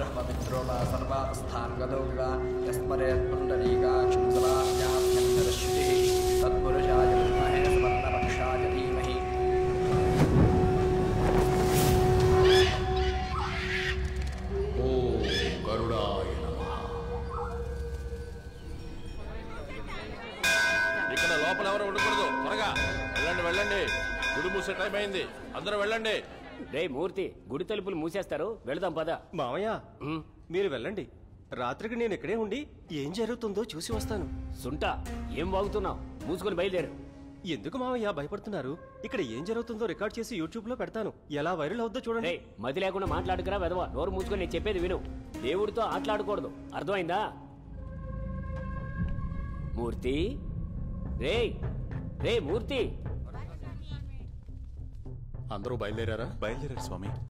ब्रह्ममित्रोपा सर्वावस्थान् गतो विवा यस्मरेत् पुण्डरीकाक्षं सदाभ्याभ्यन्तरश्रुतिः तत्पुरुषाय विद्महे सुवर्णपक्षाय धीमहि ఓం గరుడాయ నమః. ఇక్కడ లోపల ఎవరు ఉండకూడదు. త్వరగా వెళ్ళండి వెళ్ళండి. గుడి మూసే టైం అయింది. అందరూ వెళ్ళండి. రే మూర్తి, గుడి తలుపులు మూసేస్తారు, వెళదాం పద. మామయ్య మీరు వెళ్ళండి. రాత్రికి నేను ఇక్కడే ఉండి ఏం జరుగుతుందో చూసి వస్తాను. సుంట, ఏం వాగుతున్నావు? మూసుకొని బయలుదేరు. ఎందుకు మామయ్య భయపడుతున్నారు? ఇక్కడ ఏం జరుగుతుందో రికార్డ్ చేసి యూట్యూబ్ లో పెడతాను. ఎలా వైరల్ అవుద్దో చూడండి. మతి లేకుండా మాట్లాడుకురా వెదవా. నోరు మూసుకొని నేను చెప్పేది విను. దేవుడితో ఆటలాడకూడదు, అర్థమైందా? మూర్తి, రే రే మూర్తి. అందరూ బయలుదేరారా? బయలుదేరారు స్వామి.